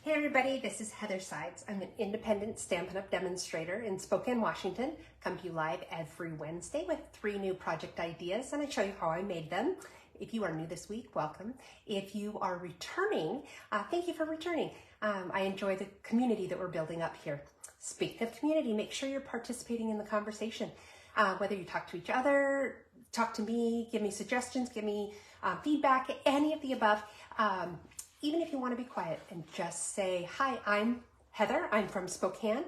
Hey everybody, this is Heather Sides. I'm an independent Stampin' Up! Demonstrator in Spokane, Washington. Come to you live every Wednesday with 3 new project ideas, and I show you how I made them. If you are new this week, welcome. If you are returning, thank you for returning. I enjoy the community that we're building up here. Speaking of community, make sure you're participating in the conversation. Whether you talk to each other, talk to me, give me suggestions, give me feedback, any of the above. Even if you want to be quiet and just say, hi, I'm Heather, I'm from Spokane.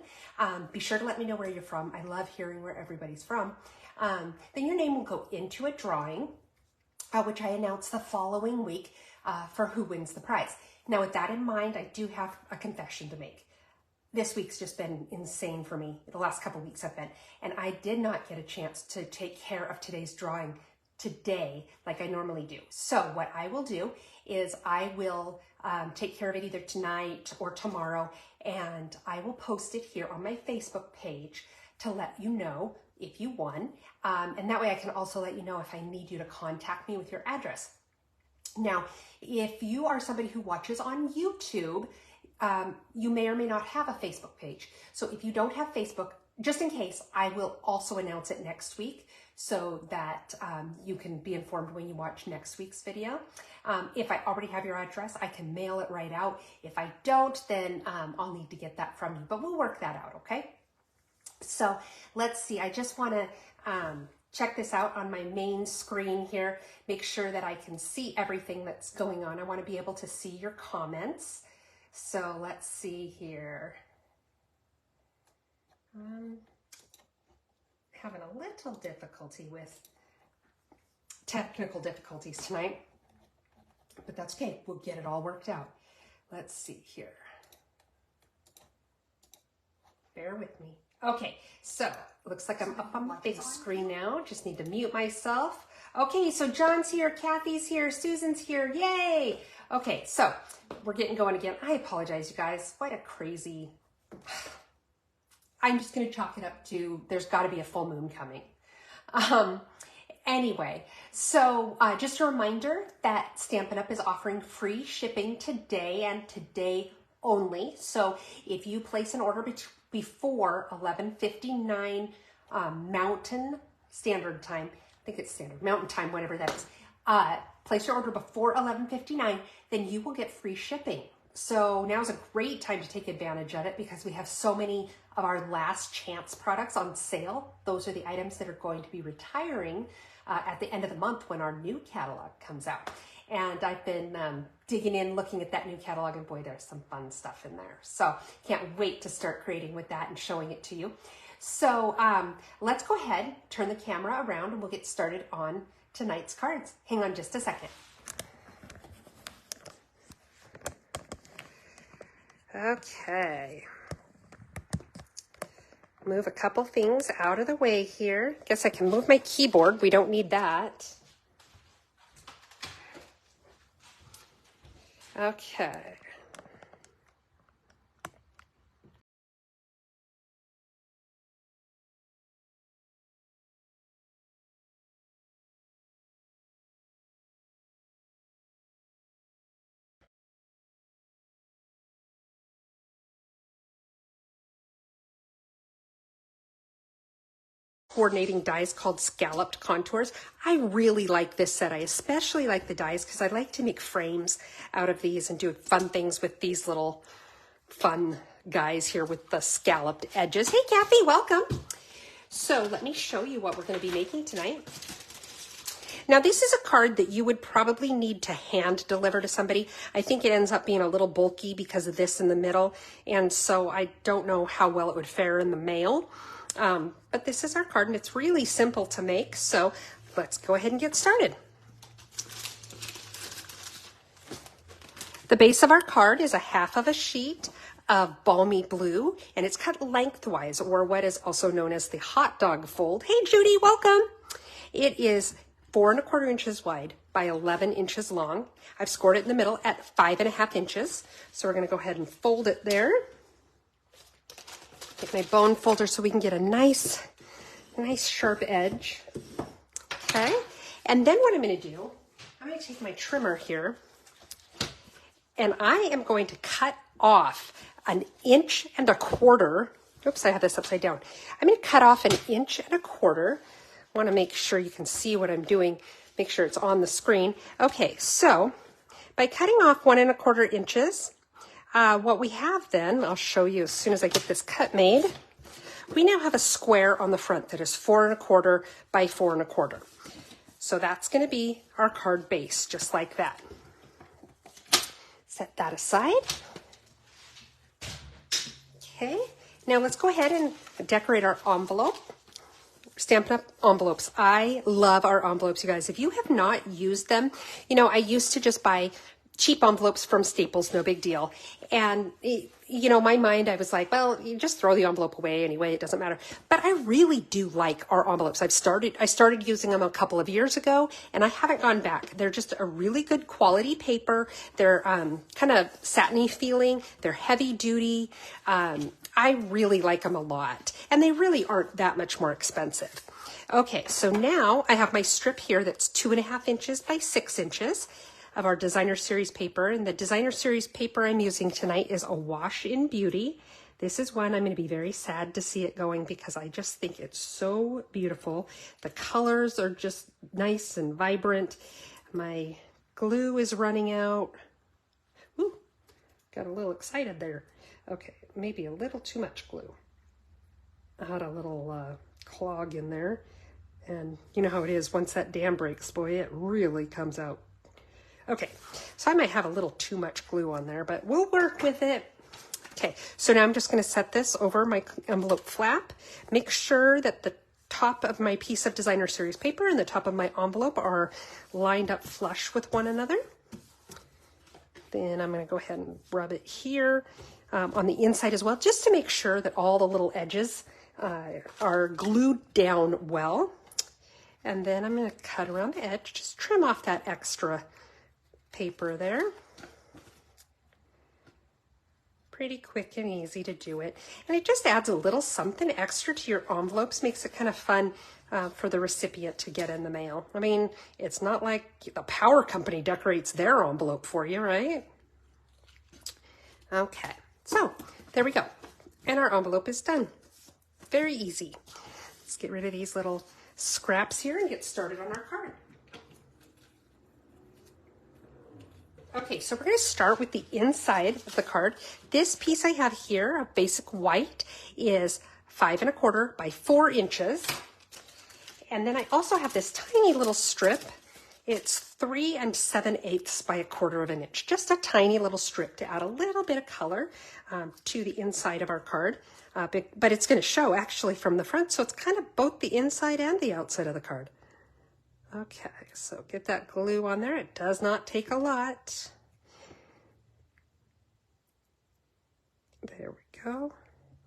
Be sure to let me know where you're from. I love hearing where everybody's from. Then your name will go into a drawing, which I announce the following week for who wins the prize. Now with that in mind, I do have a confession to make. This week's just been insane for me. The last couple weeks have been, and I did not get a chance to take care of today's drawing today like I normally do. So what I will do is I will take care of it either tonight or tomorrow, and I will post it here on my Facebook page to let you know if you won. And that way I can also let you know if I need you to contact me with your address. Now, if you are somebody who watches on YouTube, you may or may not have a Facebook page. So if you don't have Facebook, just in case, I will also announce it next week so that you can be informed when you watch next week's video. If I already have your address, I can mail it right out. If I don't, then I'll need to get that from you, but we'll work that out, okay? So let's see, I just wanna check this out on my main screen here, make sure that I can see everything that's going on. I wanna be able to see your comments. So let's see here. Having a little difficulty with technical difficulties tonight, but that's okay. We'll get it all worked out. Let's see here. Bear with me. Okay, so looks like I'm up on my big screen now. Just need to mute myself. Okay, so John's here, Kathy's here, Susan's here. Yay! Okay, so we're getting going again. I apologize, you guys. What a crazy... I'm just going to chalk it up to there's got to be a full moon coming. Anyway, so just a reminder that Stampin' Up! Is offering free shipping today and today only. So if you place an order before 11:59 Mountain Standard Time, I think it's Standard Mountain Time, whatever that is, place your order before 11:59, then you will get free shipping. So now's a great time to take advantage of it because we have so many of our last chance products on sale. Those are the items that are going to be retiring at the end of the month when our new catalog comes out. And I've been digging in, looking at that new catalog, and boy, there's some fun stuff in there. So can't wait to start creating with that and showing it to you. So let's go ahead, turn the camera around, and we'll get started on tonight's cards. Hang on just a second. Okay. Move a couple things out of the way here. Guess I can move my keyboard. We don't need that. Okay. Coordinating dies called Scalloped Contours. I really like this set. I especially like the dies because I like to make frames out of these and do fun things with these little fun guys here with the scalloped edges. Hey Kathy, welcome. So let me show you what we're going to be making tonight. Now this is a card that you would probably need to hand deliver to somebody. I think it ends up being a little bulky because of this in the middle, and so I don't know how well it would fare in the mail. But this is our card, and it's really simple to make, so let's go ahead and get started. The base of our card is a half of a sheet of balmy blue, and it's cut lengthwise, or what is also known as the hot dog fold. Hey Judy, welcome. It is 4 1/4 inches wide by 11 inches long. I've scored it in the middle at 5 1/2 inches. So we're going to go ahead and fold it there. Get my bone folder so we can get a nice sharp edge. Okay, and then what I'm going to do, I'm going to take my trimmer here, and I am going to cut off 1.25 inches. Oops, I have this upside down. I'm going to cut off 1.25 inches. I want to make sure you can see what I'm doing. Make sure it's on the screen. Okay, so by cutting off 1.25 inches, what we have then, I'll show you as soon as I get this cut made. We now have a square on the front that is 4.25 by 4.25. So that's going to be our card base, just like that. Set that aside. Okay, now let's go ahead and decorate our envelope. Stampin' Up! Envelopes. I love our envelopes, you guys. If you have not used them, you know, I used to just buy cheap envelopes from Staples, no big deal. And, you know, my mind, I was like, well, you just throw the envelope away anyway, it doesn't matter. But I really do like our envelopes. I started using them a couple of years ago, and I haven't gone back. They're just a really good quality paper. They're kind of satiny feeling. They're heavy duty. I really like them a lot, and they really aren't that much more expensive. Okay, so now I have my strip here that's 2.5 inches by 6 inches of our Designer Series paper, and the Designer Series paper I'm using tonight is a Wash in Beauty. This is one I'm going to be very sad to see it going because I just think it's so beautiful. The colors are just nice and vibrant. My glue is running out. Ooh, got a little excited there. Okay, maybe a little too much glue. I had a little clog in there, and you know how it is, once that dam breaks, boy, it really comes out. Okay, so I might have a little too much glue on there, but we'll work with it. Okay, so now I'm just going to set this over my envelope flap. Make sure that the top of my piece of Designer Series paper and the top of my envelope are lined up flush with one another. Then I'm going to go ahead and rub it here on the inside as well, just to make sure that all the little edges are glued down well. And then I'm going to cut around the edge, just trim off that extra paper there. Pretty quick and easy to do it. And it just adds a little something extra to your envelopes, makes it kind of fun for the recipient to get in the mail. I mean, it's not like the power company decorates their envelope for you, right? Okay, so there we go. And our envelope is done. Very easy. Let's get rid of these little scraps here and get started on our card. Okay, so we're going to start with the inside of the card. This piece I have here, a basic white, is 5.25 by 4 inches. And then I also have this tiny little strip. It's 3 7/8 by 1/4 inch. Just a tiny little strip to add a little bit of color to the inside of our card. But it's going to show actually from the front, so it's kind of both the inside and the outside of the card. Okay, so get that glue on there. It does not take a lot. There we go.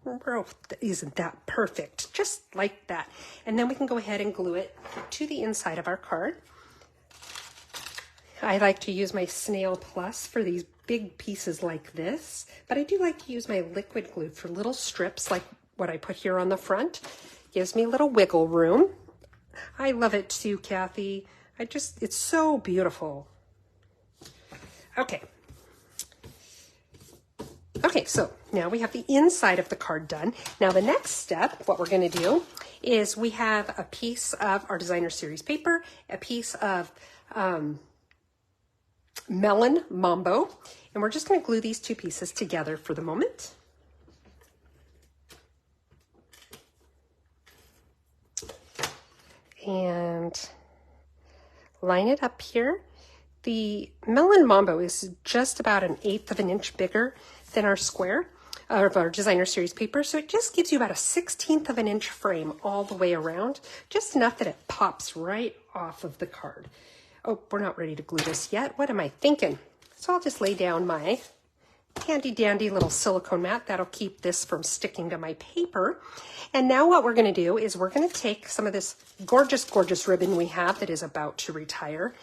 Oh, isn't that perfect? Just like that. And then we can go ahead and glue it to the inside of our card. I like to use my Snail Plus for these big pieces like this, but I do like to use my liquid glue for little strips like what I put here on the front. Gives me a little wiggle room. I love it too, Kathy. It's so beautiful. Okay. Okay, so now we have the inside of the card done. Now the next step, what we're going to do is we have a piece of our Designer Series paper, a piece of Melon Mambo, and we're just going to glue these two pieces together for the moment. And line it up here. The Melon Mambo is just about 1/8 of an inch bigger than our square of our Designer Series paper, so it just gives you about a 1/16 of an inch frame all the way around, just enough that it pops right off of the card. Oh, we're not ready to glue this yet. What am I thinking? So I'll just lay down my handy dandy little silicone mat. That'll keep this from sticking to my paper. And now what we're going to do is we're going to take some of this gorgeous, gorgeous ribbon we have that is about to retire.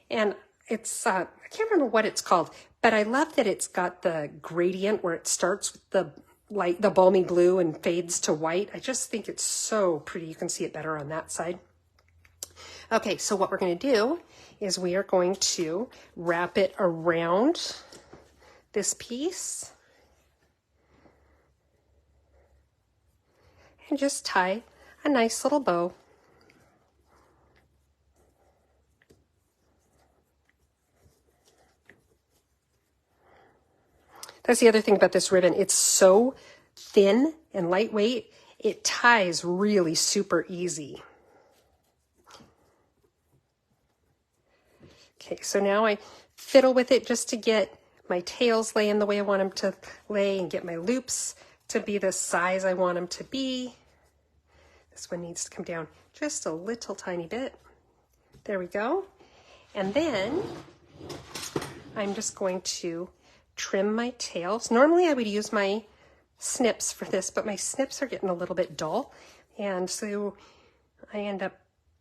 And it's, I can't remember what it's called, but I love that it's got the gradient where it starts with the balmy blue and fades to white. I just think it's so pretty. You can see it better on that side. Okay, so what we're going to do is we are going to wrap it around this piece and just tie a nice little bow. That's the other thing about this ribbon. It's so thin and lightweight, it ties really super easy. Okay, so now I fiddle with it just to get my tails laying the way I want them to lay and get my loops to be the size I want them to be. This one needs to come down just a little tiny bit. There we go. And then I'm just going to trim my tails. Normally I would use my snips for this, but my snips are getting a little bit dull, and so I end up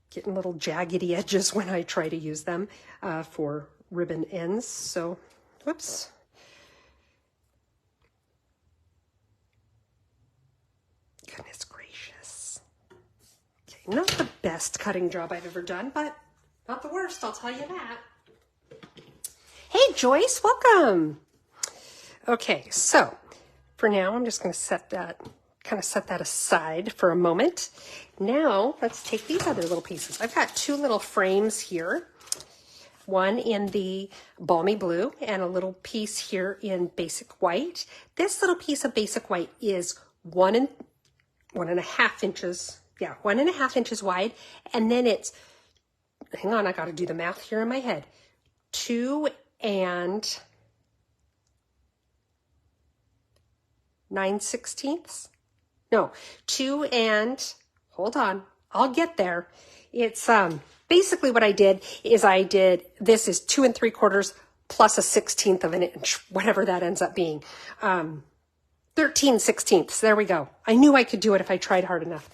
getting little jaggedy edges when I try to use them for ribbon ends. So, whoops. Goodness gracious. Okay, not the best cutting job I've ever done, but not the worst, I'll tell you that. Hey Joyce, welcome. Okay, so for now I'm just going to set that aside for a moment. Now let's take these other little pieces. I've got two little frames here, one in the balmy blue and a little piece here in basic white. This little piece of basic white is 1.5 inches. Yeah, 1.5 inches wide, and then it's, hang on, I got to do the math here in my head. 2 and 9/16. No, 2 and, hold on, I'll get there. It's basically what I did is this is 2 3/4 plus a 1/16 of an inch, whatever that ends up being. 13/16. There we go. I knew I could do it if I tried hard enough.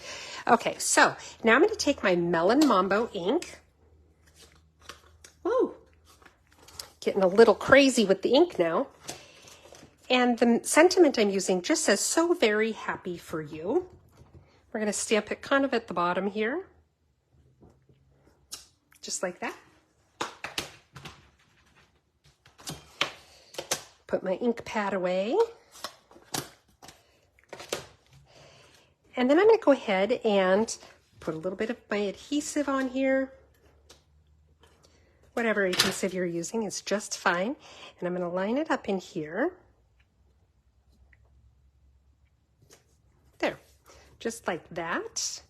Okay, so now I'm going to take my Melon Mambo ink. Woo! Getting a little crazy with the ink now. And the sentiment I'm using just says, "So very happy for you." We're going to stamp it kind of at the bottom here. Just like that. Put my ink pad away. And then I'm going to go ahead and put a little bit of my adhesive on here. Whatever adhesive you're using is just fine. And I'm going to line it up in here. There, just like that.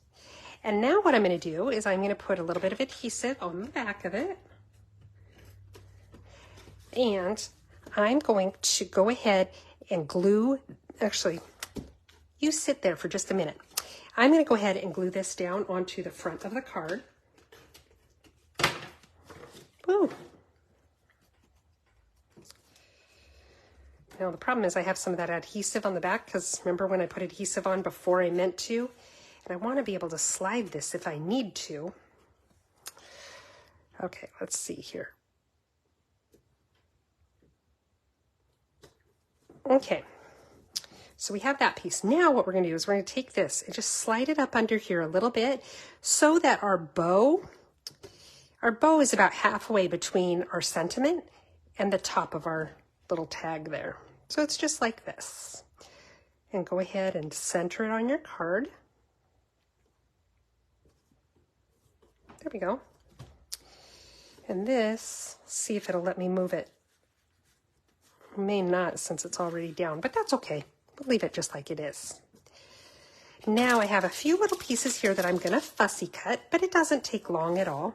And now what I'm going to do is I'm going to put a little bit of adhesive on the back of it. And I'm going to go ahead and glue, actually, you sit there for just a minute. I'm going to go ahead and glue this down onto the front of the card. Woo. Now the problem is I have some of that adhesive on the back because remember when I put adhesive on before I meant to? And I want to be able to slide this if I need to. Okay, let's see here. Okay. So we have that piece. Now what we're going to do is we're going to take this and just slide it up under here a little bit so that our bow is about halfway between our sentiment and the top of our little tag there. So it's just like this. And go ahead and center it on your card. There we go. And this, see if it'll let me move it. It may not since it's already down, but that's okay. We'll leave it just like it is. Now I have a few little pieces here that I'm going to fussy cut, but it doesn't take long at all.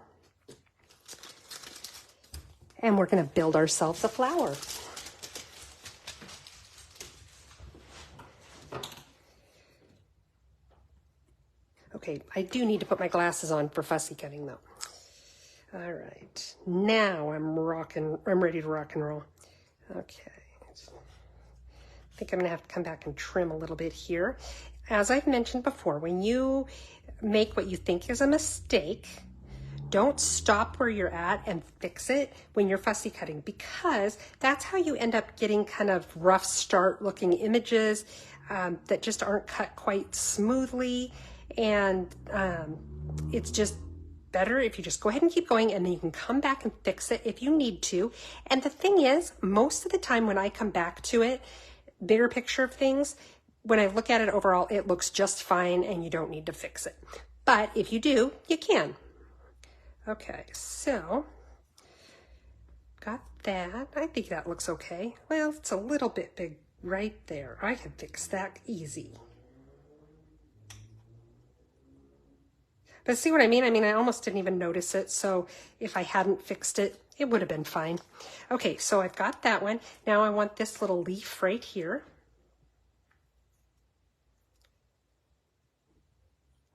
And we're going to build ourselves a flower. Okay, I do need to put my glasses on for fussy cutting though. All right, now I'm ready to rock and roll. Okay. I think I'm going to have to come back and trim a little bit here. As I've mentioned before, when you make what you think is a mistake, don't stop where you're at and fix it when you're fussy cutting, because that's how you end up getting kind of rough start looking images that just aren't cut quite smoothly, and it's just better if you just go ahead and keep going, and then you can come back and fix it if you need to. And the thing is, most of the time when I come back to it, bigger picture of things, when I look at it overall, it looks just fine and you don't need to fix it. But if you do, you can. Okay, so got that. I think that looks okay. Well, it's a little bit big right there. I can fix that easy. But see what I mean? I almost didn't even notice it. So if I hadn't fixed it, it would have been fine. Okay, so I've got that one. Now I want this little leaf right here.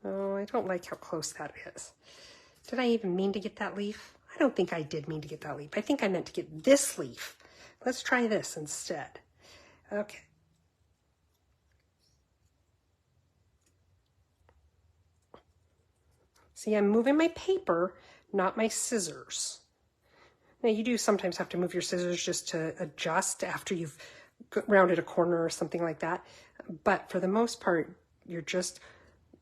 Oh, I don't like how close that is. Did I even mean to get that leaf? I don't think I did mean to get that leaf. I think I meant to get this leaf. Let's try this instead. Okay. See, I'm moving my paper, not my scissors. Now, you do sometimes have to move your scissors just to adjust after you've rounded a corner or something like that. But for the most part, you're just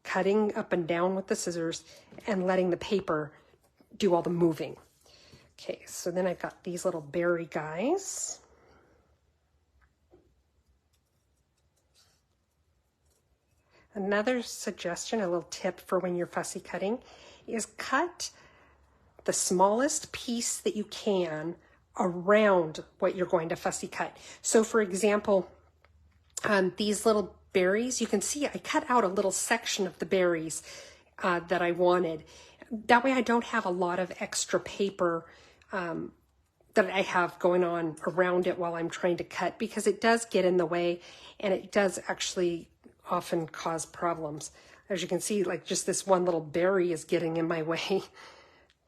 cutting up and down with the scissors and letting the paper do all the moving. Okay, so then I've got these little berry guys. Another suggestion, a little tip for when you're fussy cutting, is cut the smallest piece that you can around what you're going to fussy cut. So for example, these little berries, you can see I cut out a little section of the berries that I wanted. That way I don't have a lot of extra paper that I have going on around it while I'm trying to cut, because it does get in the way and it does actually often cause problems. As you can see, like just this one little berry is getting in my way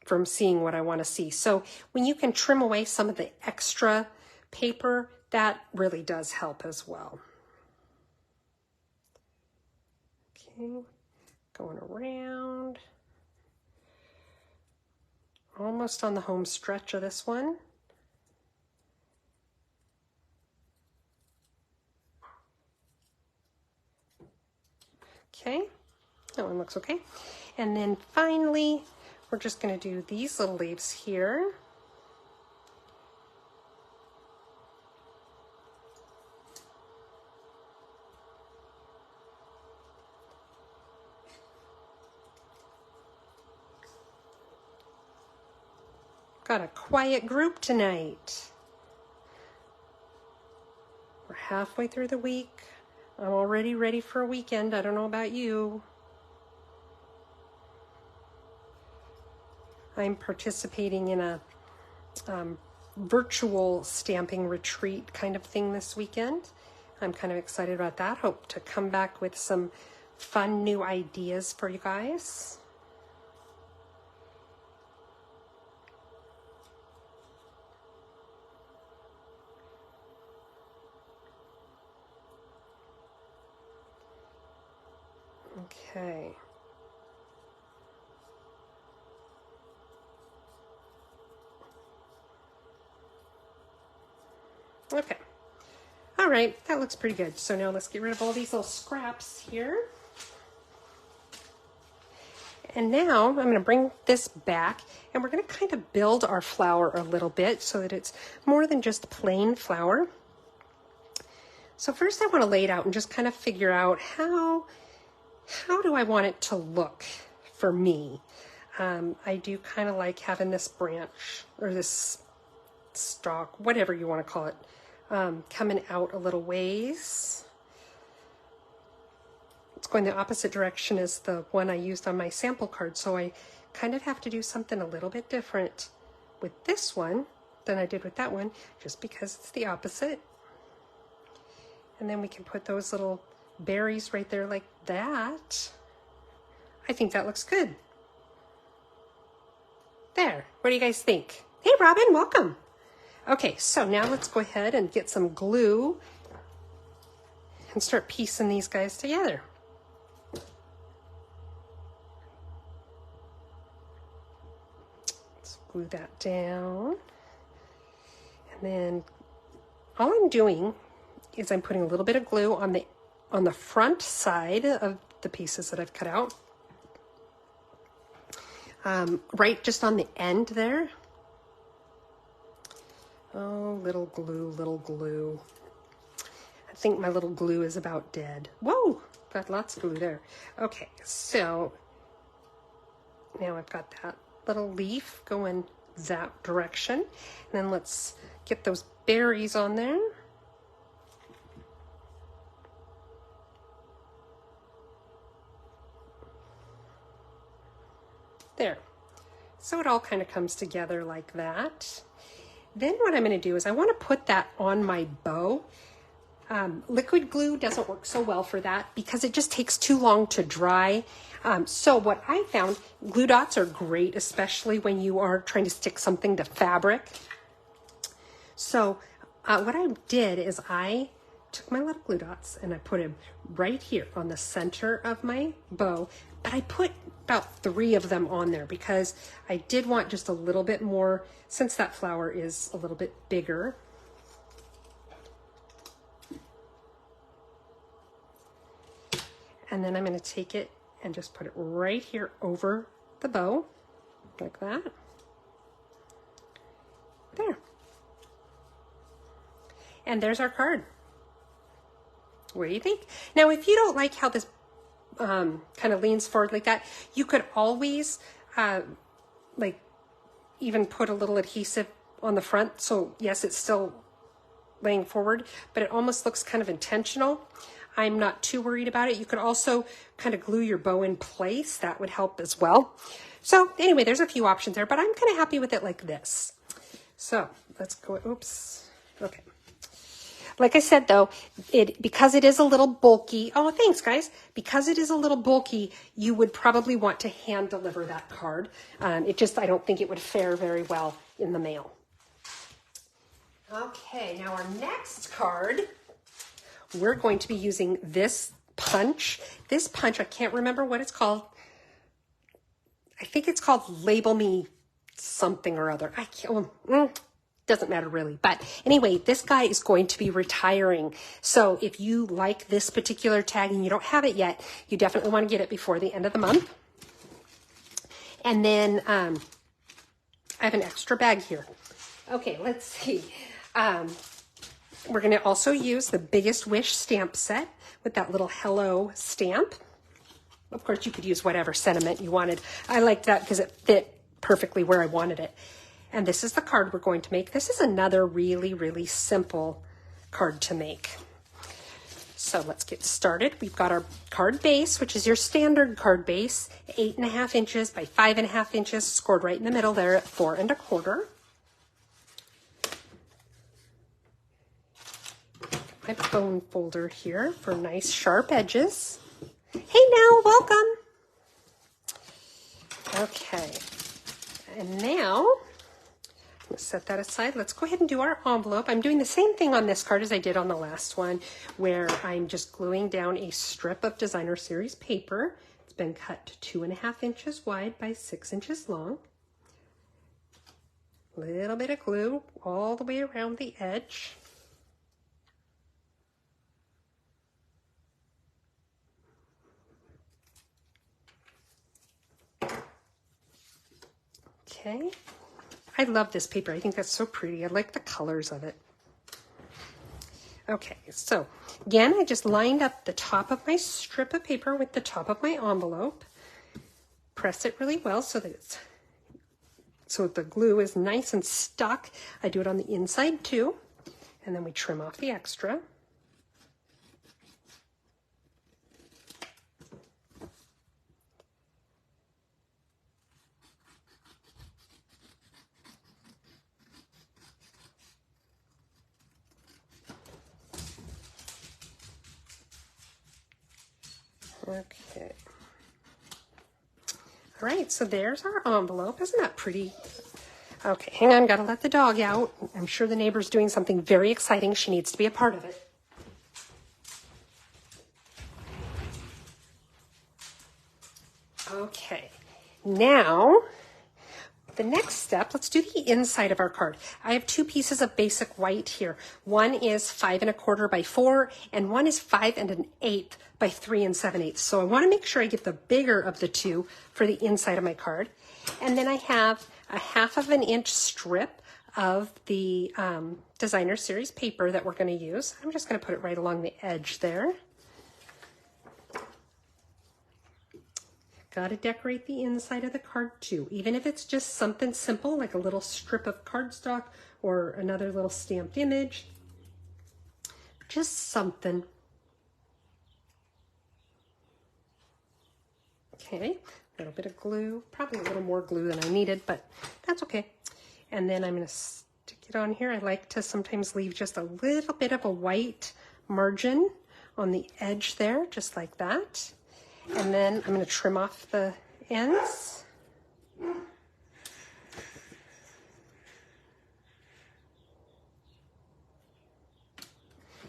from seeing what I want to see. So when you can trim away some of the extra paper, that really does help as well. Okay, going around. Almost on the home stretch of this one. Okay, that one looks okay. And then finally, we're just going to do these little leaves here. Got a quiet group tonight. We're halfway through the week. I'm already ready for a weekend. I don't know about you. I'm participating in a virtual stamping retreat kind of thing this weekend. I'm kind of excited about that. Hope to come back with some fun new ideas for you guys. Okay. Okay. All right, that looks pretty good. So now let's get rid of all these little scraps here. And now I'm going to bring this back and we're going to kind of build our flower a little bit so that it's more than just plain flower. So first I want to lay it out and just kind of figure out how do I want it to look for me. I do kind of like having this branch or this stalk, whatever you want to call it, coming out a little ways. It's going the opposite direction as the one I used on my sample card, so I kind of have to do something a little bit different with this one than I did with that one, just because it's the opposite. And then we can put those little berries right there like that. I think that looks good. There, what do you guys think? Hey Robin, welcome. Okay, so now let's go ahead and get some glue and start piecing these guys together. Let's glue that down. And then all I'm doing is I'm putting a little bit of glue on the front side of the pieces that I've cut out. right just on the end there. Oh, little glue, little glue. I think my little glue is about dead. Whoa, got lots of glue there. Okay, so now I've got that little leaf going that direction. And then let's get those berries on there. There. So it all kind of comes together like that. Then what I'm going to do is I want to put that on my bow. Liquid glue doesn't work so well for that because it just takes too long to dry. So what I found, glue dots are great, especially when you are trying to stick something to fabric. So what I did is I took my little glue dots and I put them right here on the center of my bow, but I put about 3 of them on there because I did want just a little bit more, since that flower is a little bit bigger. And then I'm going to take it and just put it right here over the bow, like that. There. And there's our card. What do you think? Now, if you don't like how this kind of leans forward like that, you could always like even put a little adhesive on the front. So yes, it's still laying forward, but it almost looks kind of intentional. I'm not too worried about it. You could also kind of glue your bow in place. That would help as well. So anyway, there's a few options there, but I'm kind of happy with it like this. So let's go, oops, okay. Like I said though, because it is a little bulky, oh thanks guys, because it is a little bulky, you would probably want to hand deliver that card. I don't think it would fare very well in the mail. Okay, now our next card, we're going to be using this punch. This punch, I can't remember what it's called. I think it's called Label Me something or other. I can't, doesn't matter really. But anyway, this guy is going to be retiring. So if you like this particular tag and you don't have it yet, you definitely want to get it before the end of the month. And then I have an extra bag here. Okay, let's see. We're going to also use the Biggest Wish stamp set with that little hello stamp. Of course, you could use whatever sentiment you wanted. I liked that because it fit perfectly where I wanted it. And this is the card we're going to make. This is another really, really simple card to make. So let's get started. We've got our card base, which is your standard card base, 8.5 inches by 5.5 inches, scored right in the middle there at 4 1/4. My bone folder here for nice sharp edges. Hey now, welcome. Okay, and now let's set that aside. Let's go ahead and do our envelope. I'm doing the same thing on this card as I did on the last one, where I'm just gluing down a strip of Designer Series paper. It's been cut to 2.5 inches wide by 6 inches long. A little bit of glue all the way around the edge. Okay. I love this paper. I think that's so pretty. I like the colors of it. Okay, so again, I just lined up the top of my strip of paper with the top of my envelope. Press it really well so that the glue is nice and stuck. I do it on the inside too. And then we trim off the extra. Okay. All right, so there's our envelope. Isn't that pretty? Okay, hang on, gotta let the dog out. I'm sure the neighbor's doing something very exciting. She needs to be a part of it. Okay, now the next step, let's do the inside of our card. I have two pieces of basic white here. One is 5 1/4 by 4, and one is 5 1/8 by 3 7/8. So I want to make sure I get the bigger of the two for the inside of my card. And then I have a 1/2 inch strip of the Designer Series paper that we're going to use. I'm just going to put it right along the edge there. Got to decorate the inside of the card too, even if it's just something simple like a little strip of cardstock or another little stamped image. Just something. Okay, a little bit of glue, probably a little more glue than I needed, but that's okay. And then I'm going to stick it on here. I like to sometimes leave just a little bit of a white margin on the edge there, just like that. And then I'm going to trim off the ends.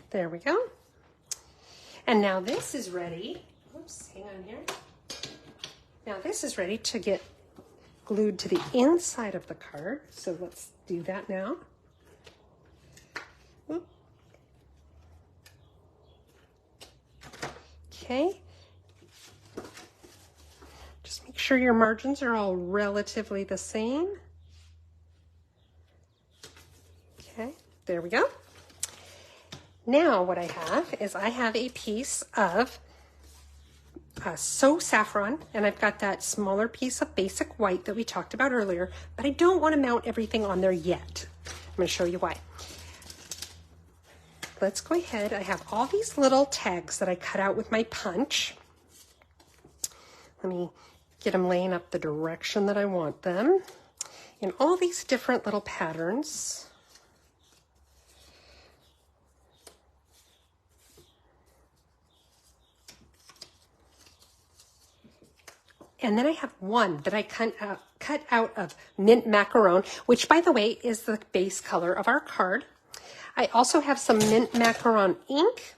There we go. And now this is ready. Oops, hang on here. Now this is ready to get glued to the inside of the card. So let's do that now. Okay. Just make sure your margins are all relatively the same. Okay, there we go. Now what I have is I have a piece of So Saffron, and I've got that smaller piece of basic white that we talked about earlier, but I don't want to mount everything on there yet. I'm going to show you why. Let's go ahead. I have all these little tags that I cut out with my punch. Let me get them laying up the direction that I want them in all these different little patterns. And then I have one that I cut out of mint macaron, which, by the way, is the base color of our card. I also have some mint macaron ink.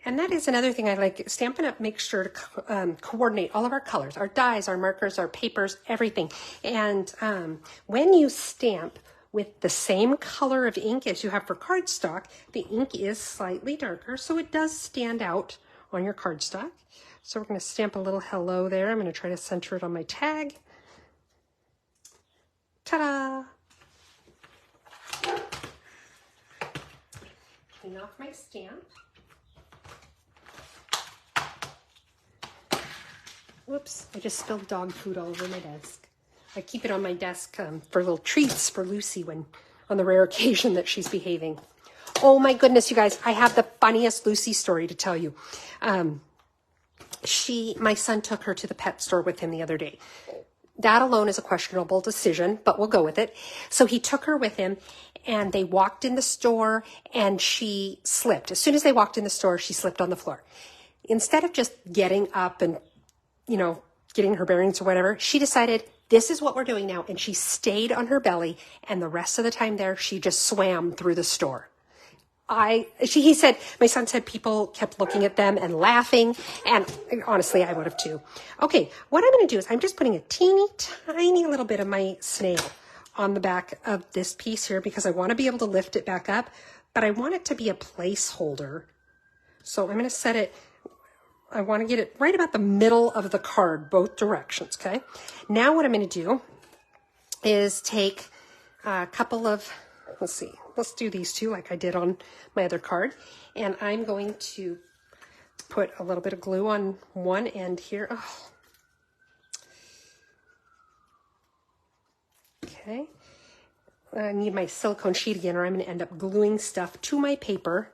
And that is another thing I like. Stampin' Up! Makes sure to coordinate all of our colors, our dies, our markers, our papers, everything. And when you stamp with the same color of ink as you have for cardstock, the ink is slightly darker, so it does stand out on your cardstock. So we're going to stamp a little hello there. I'm going to try to center it on my tag. Ta-da! Clean off my stamp. Whoops, I just spilled dog food all over my desk. I keep it on my desk for little treats for Lucy when, on the rare occasion that she's behaving. Oh my goodness, you guys, I have the funniest Lucy story to tell you. My son took her to the pet store with him the other day. That alone is a questionable decision, but we'll go with it. So he took her with him and they walked in the store and she slipped. As soon as they walked in the store, she slipped on the floor. Instead of just getting up and, getting her bearings or whatever, she decided, this is what we're doing now. And she stayed on her belly. And the rest of the time there, she just swam through the store. He said, my son said people kept looking at them and laughing. And honestly, I would have too. Okay, what I'm going to do is I'm just putting a teeny tiny little bit of my snail on the back of this piece here because I want to be able to lift it back up, but I want it to be a placeholder. So I'm going to set it, I want to get it right about the middle of the card, both directions, okay? Now what I'm going to do is take a couple of, let's do these two like I did on my other card. And I'm going to put a little bit of glue on one end here. Oh. Okay. I need my silicone sheet again or I'm going to end up gluing stuff to my paper.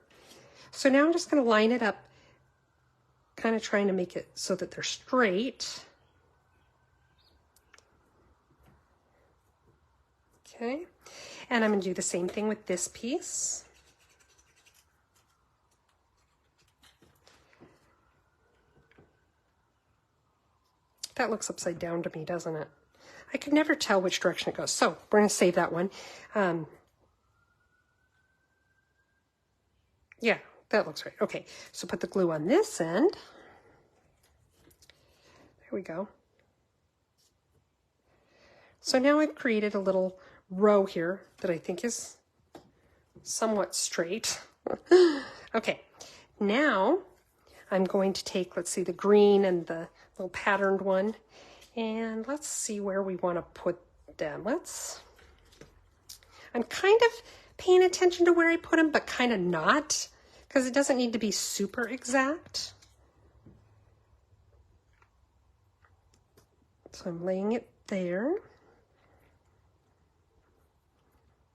So now I'm just going to line it up, kind of trying to make it so that they're straight. Okay. And I'm going to do the same thing with this piece. That looks upside down to me, doesn't it? I could never tell which direction it goes. So we're going to save that one. Yeah, that looks right. Okay, so put the glue on this end. There we go. So now I've created a little row here that I think is somewhat straight. Okay, now I'm going to take, let's see, the green and the little patterned one, and let's see where we want to put them. I'm kind of paying attention to where I put them, but kind of not, because it doesn't need to be super exact. So I'm laying it there.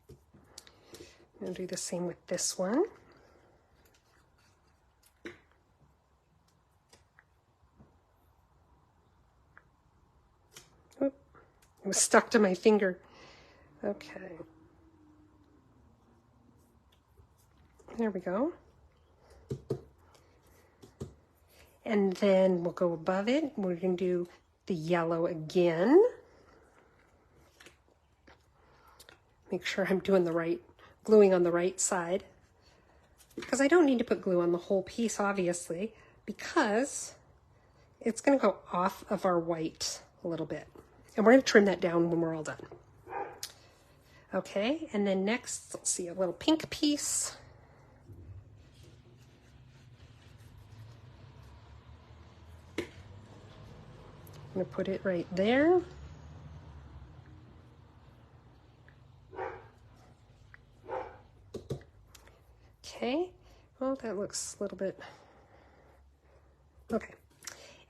I'm going to do the same with this one. Oop, it was stuck to my finger. Okay. There we go. And then we'll go above it. We're going to do the yellow again. Make sure I'm doing the right, gluing on the right side. Because I don't need to put glue on the whole piece, obviously, because it's going to go off of our white a little bit. And we're going to trim that down when we're all done. Okay, and then next, let's see, a little pink piece. I'm going to put it right there. Okay, well, that looks a little bit, okay.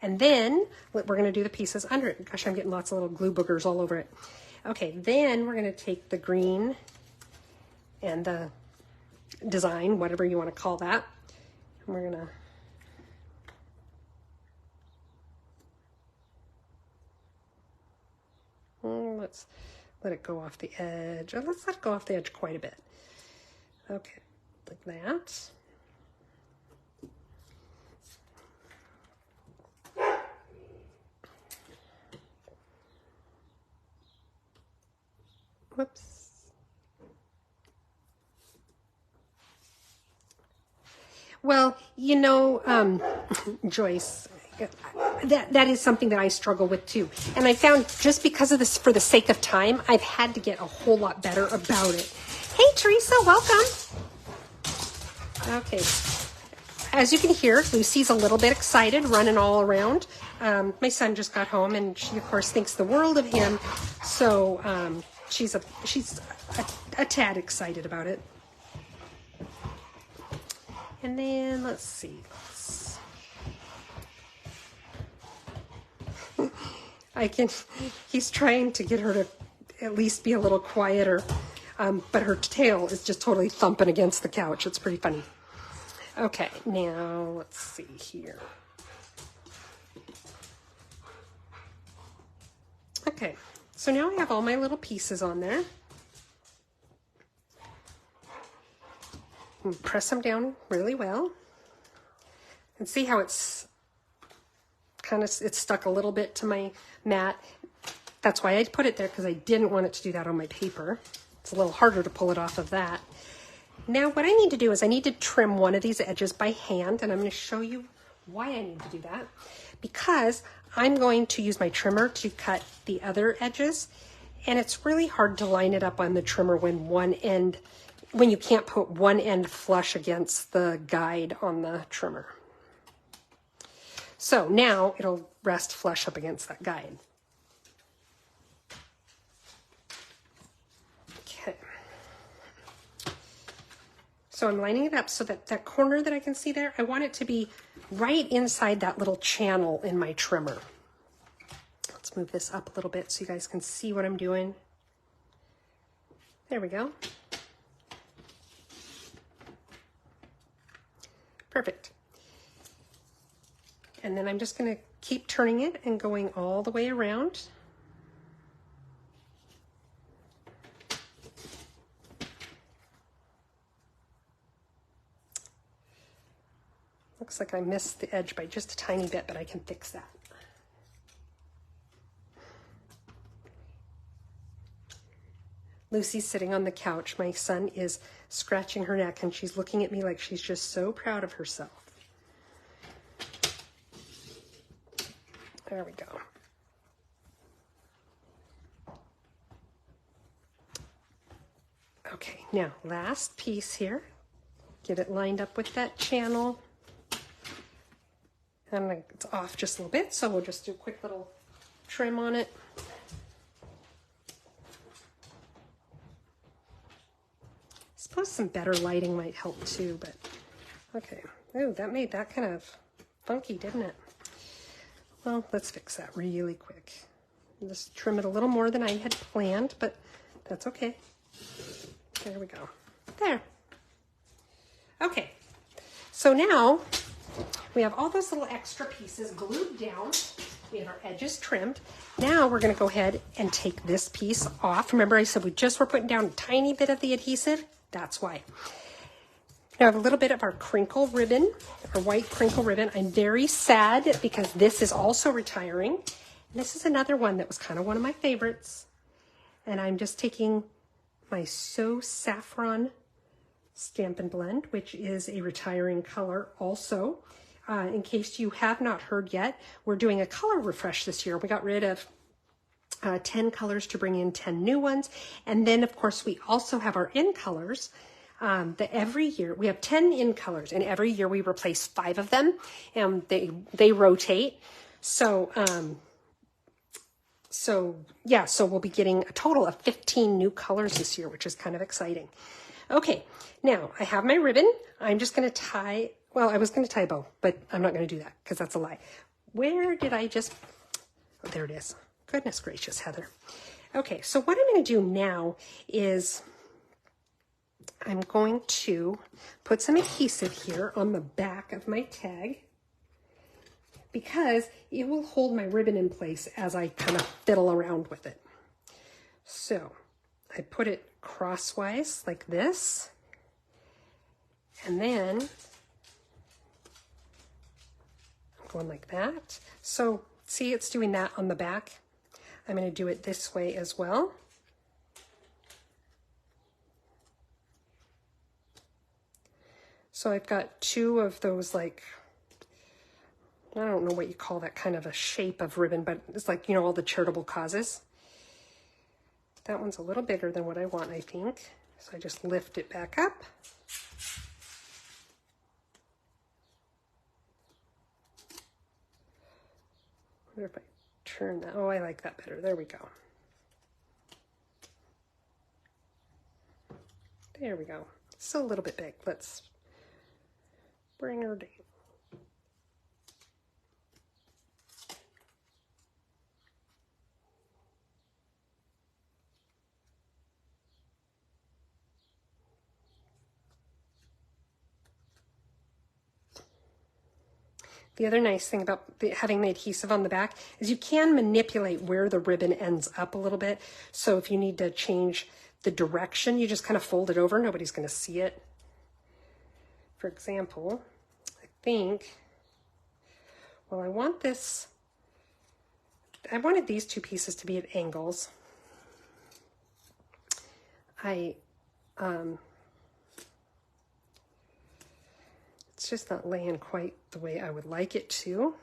And then we're going to do the pieces under it. Gosh, I'm getting lots of little glue boogers all over it. Okay, then we're going to take the green and the design, whatever you want to call that, and we're going to let's let it go off the edge. Let's let it go off the edge quite a bit. Okay, like that. Whoops. Well, you know, Joyce, that is something that I struggle with too. And I found just because of this, for the sake of time, I've had to get a whole lot better about it. Hey, Teresa, welcome. Okay. As you can hear, Lucy's a little bit excited, running all around. My son just got home, and she, of course, thinks the world of him. So she's a tad excited about it. And then let's see. He's trying to get her to at least be a little quieter, but her tail is just totally thumping against the couch. It's pretty funny. Okay, now let's see here. Okay, so now I have all my little pieces on there. And press them down really well. And see how it's stuck a little bit to my mat. That's why I put it there, because I didn't want it to do that on my paper. It's a little harder to pull it off of that. Now what I need to do is I need to trim one of these edges by hand, and I'm going to show you why I need to do that. Because I'm going to use my trimmer to cut the other edges, and it's really hard to line it up on the trimmer when you can't put one end flush against the guide on the trimmer. So now it'll rest flush up against that guide. Okay. So I'm lining it up so that that corner that I can see there, I want it to be right inside that little channel in my trimmer. Let's move this up a little bit so you guys can see what I'm doing. There we go. Perfect. And then I'm just going to keep turning it and going all the way around. Looks like I missed the edge by just a tiny bit, but I can fix that. Lucy's sitting on the couch. My son is scratching her neck, and she's looking at me like she's just so proud of herself. There we go. Okay, now last piece here. Get it lined up with that channel. And it's off just a little bit, so we'll just do a quick little trim on it. I suppose some better lighting might help too, but okay. Oh, that made that kind of funky, didn't it? Well, let's fix that really quick. Just trim it a little more than I had planned, but that's okay. There we go. There. Okay. So now we have all those little extra pieces glued down. We have our edges trimmed. Now we're going to go ahead and take this piece off. Remember I said we just were putting down a tiny bit of the adhesive? That's why. Now I have a little bit of our crinkle ribbon, our white crinkle ribbon. I'm very sad because this is also retiring. And this is another one that was kind of one of my favorites. And I'm just taking my So Saffron Stampin' Blend, which is a retiring color also. In case you have not heard yet, we're doing a color refresh this year. We got rid of 10 colors to bring in 10 new ones. And then, of course, we also have our in colors. That every year we have 10 in colors, and every year we replace 5 of them, and they rotate. So so we'll be getting a total of 15 new colors this year, which is kind of exciting. Okay, now I have my ribbon. I'm just going to tie. Well, I was going to tie a bow, but I'm not going to do that because that's a lie. Where did I just? Oh, there it is. Goodness gracious, Heather. Okay, so what I'm going to do now is I'm going to put some adhesive here on the back of my tag because it will hold my ribbon in place as I kind of fiddle around with it. So I put it crosswise like this, and then I'm going like that. So see, it's doing that on the back. I'm going to do it this way as well. So I've got 2 of those, like, I don't know what you call that kind of a shape of ribbon, but it's like, you know, all the charitable causes. That one's a little bigger than what I want, I think. So I just lift it back up. I wonder if I turn that. Oh, I like that better. There we go. There we go. It's a little bit big. Let's bring her down. The other nice thing about having the adhesive on the back is you can manipulate where the ribbon ends up a little bit. So if you need to change the direction, you just kind of fold it over. Nobody's going to see it. For example, I think, well, I wanted these 2 pieces to be at angles. It's just not laying quite the way I would like it to.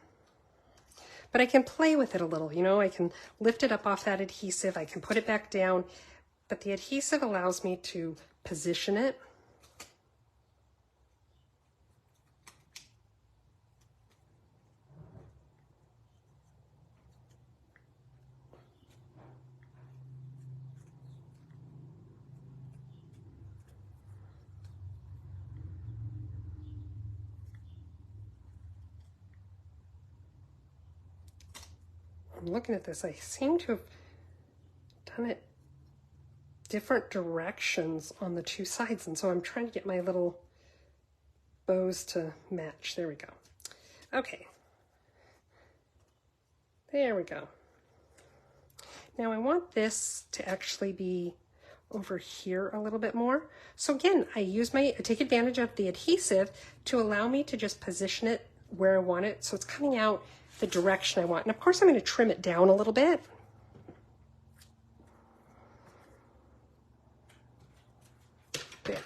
But I can play with it a little, you know, I can lift it up off that adhesive, I can put it back down, but the adhesive allows me to position it. I'm looking at this, I seem to have done it different directions on the 2 sides, and so I'm trying to get my little bows to match. There we go. Okay. There we go. Now I want this to actually be over here a little bit more. So again, I take advantage of the adhesive to allow me to just position it where I want it, so it's coming out the direction I want. And of course I'm going to trim it down a little bit. There.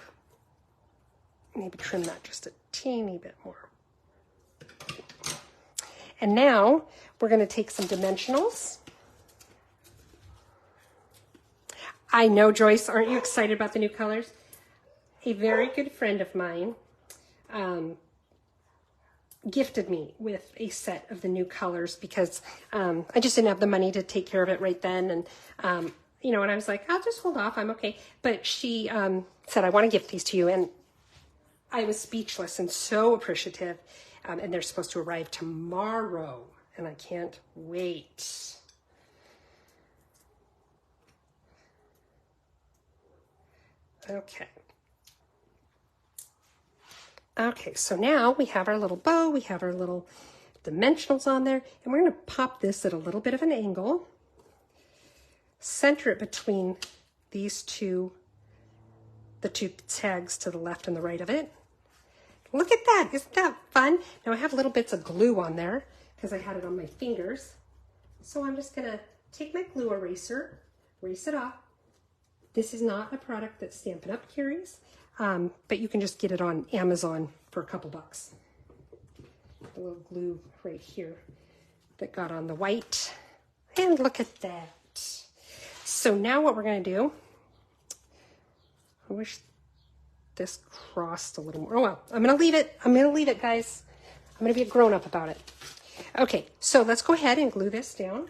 Maybe trim that just a teeny bit more. And now we're going to take some dimensionals. I know, Joyce, aren't you excited about the new colors? A very good friend of mine gifted me with a set of the new colors because I just didn't have the money to take care of it right then. And, you know, and I was like, I'll just hold off. I'm okay. But she said, I want to gift these to you. And I was speechless and so appreciative. And they're supposed to arrive tomorrow. And I can't wait. Okay. Okay, so now we have our little bow, we have our little dimensionals on there, and we're going to pop this at a little bit of an angle, center it between these two, the two tags to the left and the right of it. Look at that, isn't that fun? Now I have little bits of glue on there because I had it on my fingers. So I'm just going to take my glue eraser, erase it off. This is not a product that Stampin' Up! Carries. But you can just get it on Amazon for a couple bucks. A little glue right here that got on the white. And look at that. So now what we're going to do, I wish this crossed a little more. Oh well, I'm going to leave it. I'm going to leave it, guys. I'm going to be a grown-up about it. Okay, so let's go ahead and glue this down.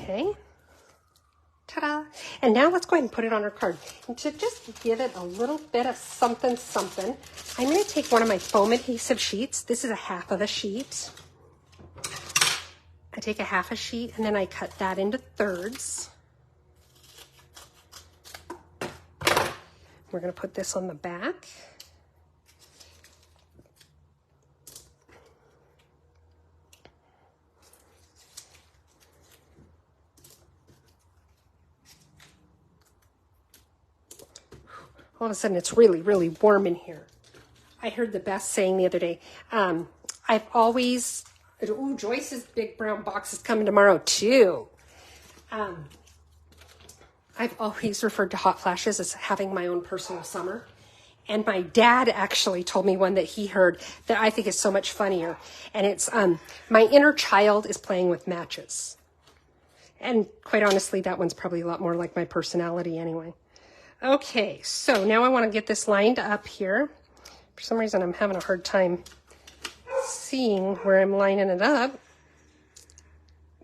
Okay, ta-da. And now let's go ahead and put it on our card. And to just give it a little bit of something, something, I'm going to take one of my foam adhesive sheets. This is a half of a sheet. I take a half a sheet and then I cut that into thirds. We're going to put this on the back. All of a sudden, it's really, really warm in here. I heard the best saying the other day. I've always, ooh, Joyce's big brown box is coming tomorrow too. I've always referred to hot flashes as having my own personal summer. And my dad actually told me one that he heard that I think is so much funnier. And it's, my inner child is playing with matches. And quite honestly, that one's probably a lot more like my personality anyway. Okay, so now I want to get this lined up here. For some reason, I'm having a hard time seeing where I'm lining it up.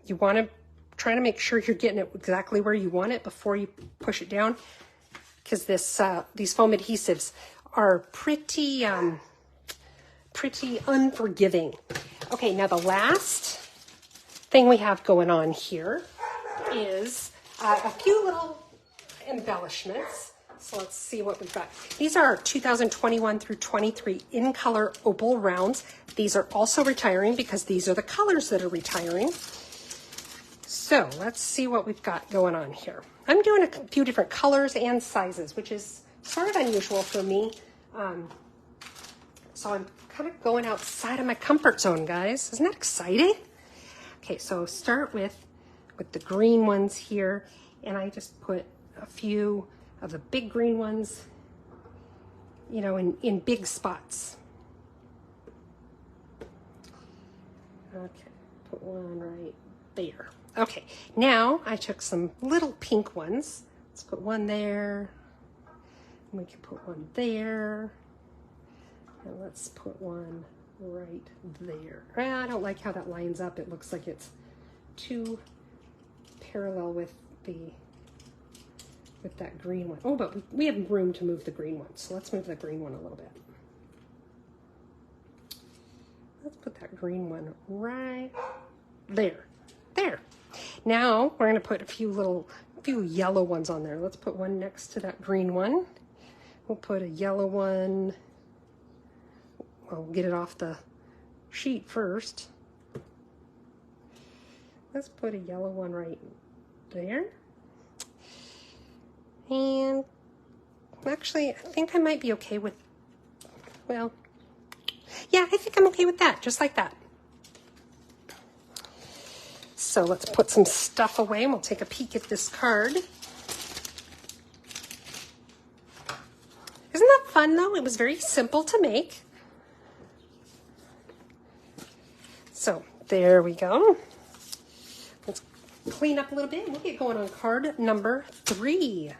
You want to try to make sure you're getting it exactly where you want it before you push it down, because this these foam adhesives are pretty unforgiving. Okay, now the last thing we have going on here is a few little embellishments. So let's see what we've got. These are 2021 through 23 in color opal rounds. These are also retiring because these are the colors that are retiring. So let's see what we've got going on here. I'm doing a few different colors and sizes, which is sort of unusual for me. So I'm kind of going outside of my comfort zone, guys. Isn't that exciting? Okay, so start with the green ones here, and I just put a few of the big green ones, you know, in big spots. Okay, put one right there. Okay, now I took some little pink ones. Let's put one there. We can put one there. And let's put one right there. I don't like how that lines up. It looks like it's too parallel with that green one. Oh, but we have room to move the green one. So let's move the green one a little bit. Let's put that green one right there. There. Now we're going to put a few yellow ones on there. Let's put one next to that green one. We'll put a yellow one. Well, we'll get it off the sheet first. Let's put a yellow one right there. And actually, I think I might be okay with, well, yeah, I think I'm okay with that, just like that. So let's put some stuff away and we'll take a peek at this card. fun though. It was very simple to make. So there we go. Let's clean up a little bit and we'll get going on card number 3.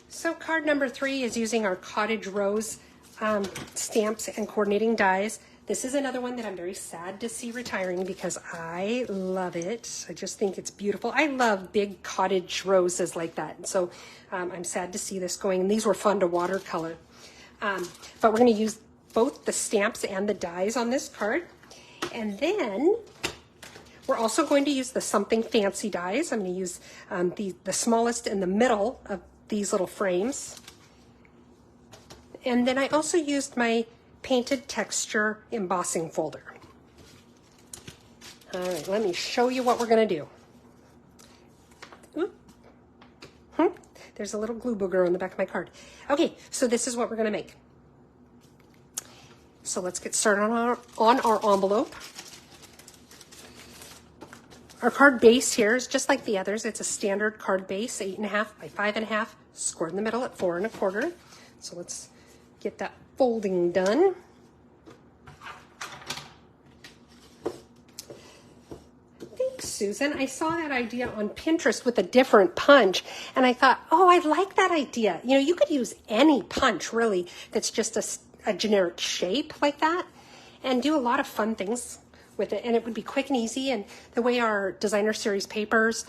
So card number 3 is using our Cottage Rose stamps and coordinating dies. This is another one that I'm very sad to see retiring because I love it. I just think it's beautiful. I love big cottage roses like that. And so I'm sad to see this going. And these were fun to watercolor. But we're going to use both the stamps and the dies on this card. And then we're also going to use the Something Fancy dies. I'm going to use the smallest in the middle of these little frames. And then I also used my painted texture embossing folder. All right, let me show you what we're going to do. There's a little glue booger on the back of my card. Okay, so this is what we're going to make. So let's get started on our envelope. Our card base here is just like the others. It's a standard card base, 8.5 by 5.5, scored in the middle at 4 1/4. So let's get that folding done. Thanks, Susan. I saw that idea on Pinterest with a different punch, and I thought, oh, I like that idea. You know, you could use any punch, really, that's just a generic shape like that, and do a lot of fun things with it, and it would be quick and easy. And the way our designer series papers,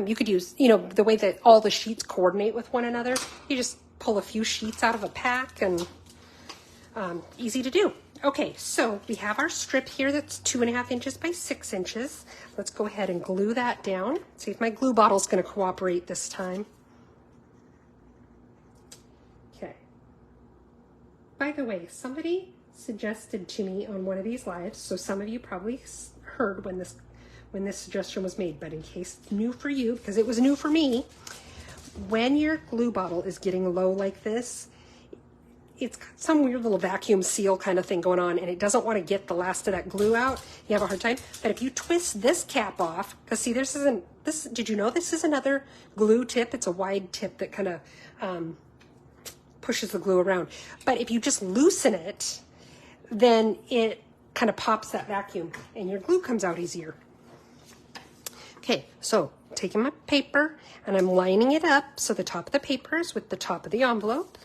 you could use, you know, the way that all the sheets coordinate with one another. You just pull a few sheets out of a pack, and easy to do. Okay, so we have our strip here that's 2.5 inches by 6 inches. Let's go ahead and glue that down. See if my glue bottle's going to cooperate this time. Okay. By the way, somebody suggested to me on one of these lives, so some of you probably heard when this suggestion was made, but in case it's new for you, because it was new for me, when your glue bottle is getting low like this, it's got some weird little vacuum seal kind of thing going on, and it doesn't want to get the last of that glue out. You have a hard time. But if you twist this cap off, because see, did you know this is another glue tip? It's a wide tip that kind of pushes the glue around. But if you just loosen it, then it kind of pops that vacuum and your glue comes out easier. Okay, so taking my paper and I'm lining it up so the top of the paper is with the top of the envelope.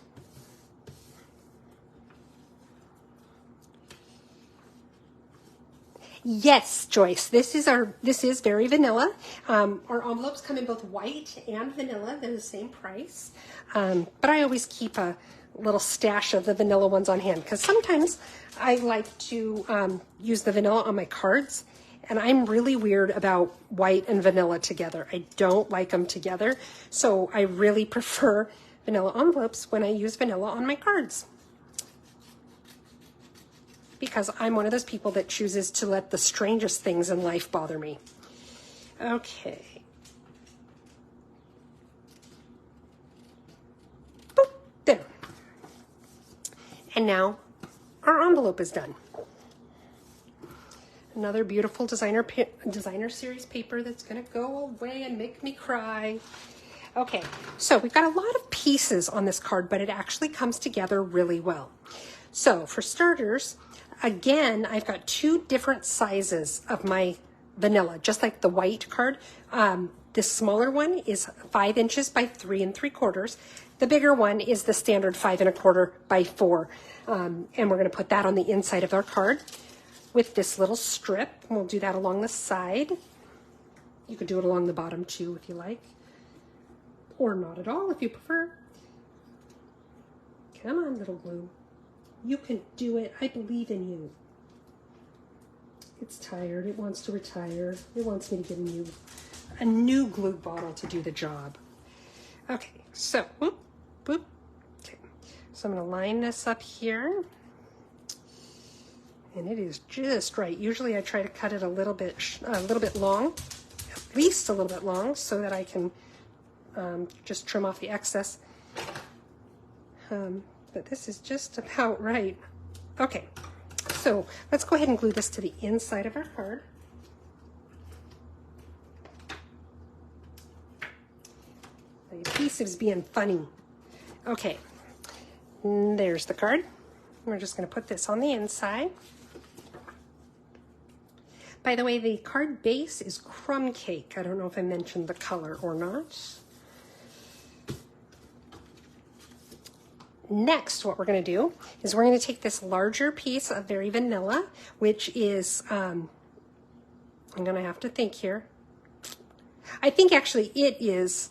Yes, Joyce, this is very vanilla. Our envelopes come in both white and vanilla. They're the same price. But I always keep a little stash of the vanilla ones on hand because sometimes I like to use the vanilla on my cards, and I'm really weird about white and vanilla together. I don't like them together, so I really prefer vanilla envelopes when I use vanilla on my cards, because I'm one of those people that chooses to let the strangest things in life bother me. Okay. Boop, there. And now our envelope is done. Another beautiful designer series paper that's going to go away and make me cry. Okay, so we've got a lot of pieces on this card, but it actually comes together really well. So for starters, again, I've got 2 different sizes of my vanilla, just like the white card. This smaller one is 5 inches by 3 3/4. The bigger one is the standard 5 1/4 by 4. And we're going to put that on the inside of our card with this little strip. We'll do that along the side. You could do it along the bottom too if you like, or not at all if you prefer. Come on, little glue. You can do it. I believe in you. It's tired. It wants to retire. It wants me to get a new glue bottle to do the job. Okay, so whoop, whoop. Okay, so I'm going to line this up here, and it is just right. Usually I try to cut it a little bit long, at least a little bit long, so that I can just trim off the excess. But this is just about right. Okay, so let's go ahead and glue this to the inside of our card. adhesive's being funny. Okay, there's the card. We're just going to put this on the inside. By the way, the card base is crumb cake. I don't know if I mentioned the color or not. Next, what we're going to do is we're going to take this larger piece of Very Vanilla, which is, I'm going to have to think here. I think actually it is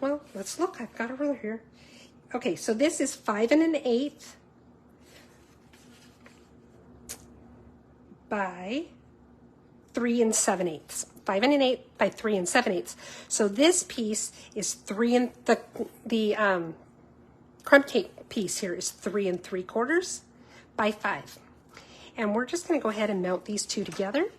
well, let's look. I've got a ruler here. Okay, so this is 5 1/8 by 3 7/8. 5 1/8 by 3 7/8. So this piece is 3 and the crumb cake piece here is 3 3/4 by 5. And we're just going to go ahead and mount these two together.